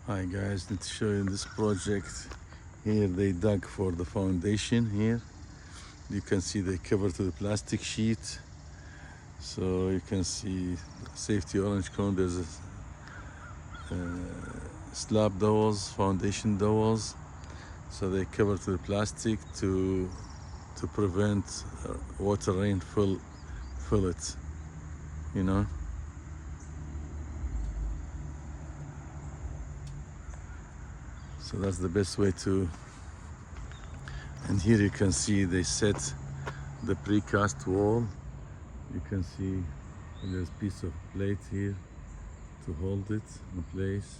Hi guys, need to show you this project. Here they dug for the foundation here. You can see they covered to the plastic sheet. So you can see safety orange cone. There's a slab dowels, foundation dowels. So they cover to the plastic to prevent water rain fill it, you know. So that's the best way to. And here you can see they set the precast wall. You can see there's a piece of plate here to hold it in place.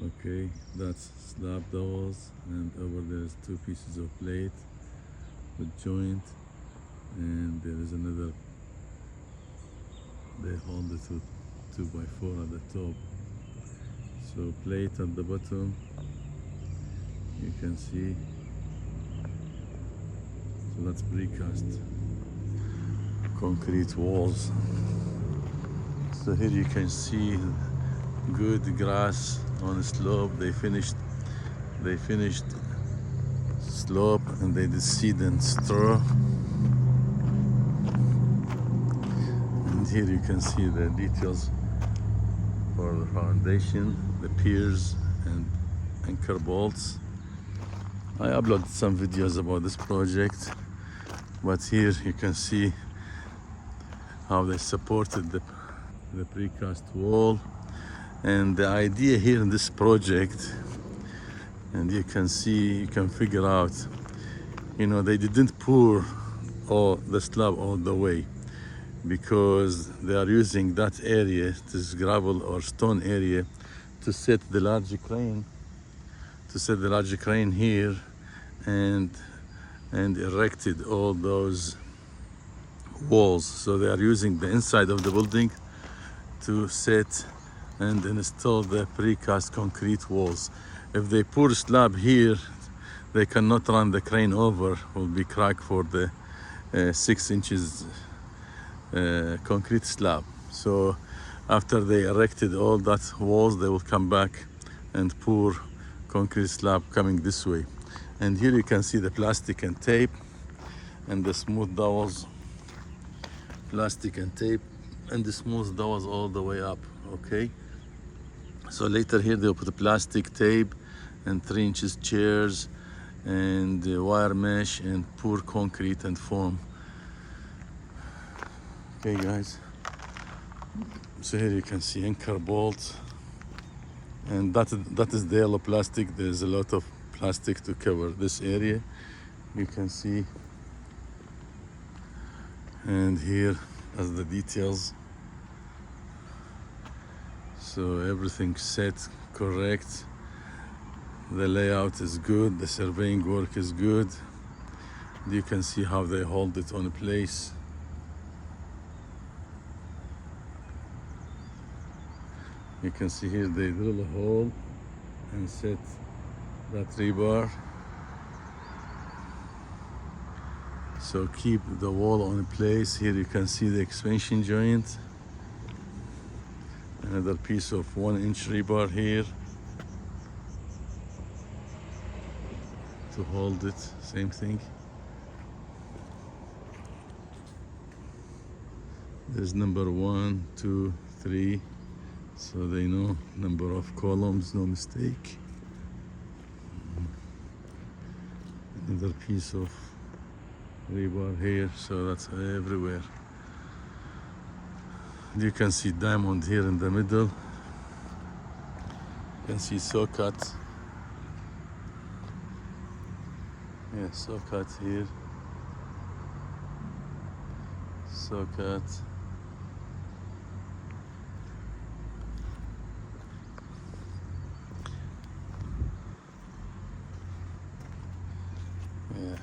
Okay, that's slab dowels, and over there's two pieces of plate with joint, and there is another. They hold it with 2x4 at the top. So plate at the bottom, you can see. So that's precast concrete walls. So here you can see good grass on a slope. They finished slope, and they did seed and straw. And here you can see the details for the foundation, the piers and anchor bolts. I uploaded some videos about this project, but here you can see how they supported the precast wall. And the idea here in this project, and you can figure out, they didn't pour all the slab all the way, because they are using that area, this gravel or stone area, to set the large crane here, and erected all those walls. So they are using the inside of the building to set and install the precast concrete walls. If they pour slab here, they cannot run the crane over, will be cracked for the 6 inches concrete slab. So after they erected all that walls, they will come back and pour concrete slab coming this way. And here you can see the plastic and tape and the smooth dowels, plastic and tape, and the smooth dowels all the way up. Okay, so later here they'll put the plastic tape and 3 inches chairs and wire mesh and pour concrete and foam. Okay guys, so here you can see anchor bolts, and that is the yellow plastic. There's a lot of plastic to cover this area, you can see. And here as the details. So everything's set correct, the layout is good, the surveying work is good. You can see how they hold it on place. You can see here they drill a hole and set that rebar. So keep the wall on place. Here you can see the expansion joint. Another piece of 1 inch rebar here to hold it, same thing. There's number 1, 2, 3. So they know number of columns, no mistake. Another piece of rebar here, so that's everywhere. You can see diamond here in the middle. You can see socket. Yeah, socket here. Socket. Yeah.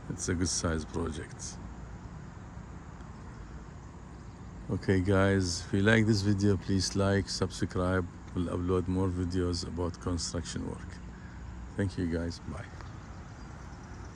It's a good size project. Okay guys, if you like this video, please like, subscribe. We'll upload more videos about construction work. Thank you guys, bye.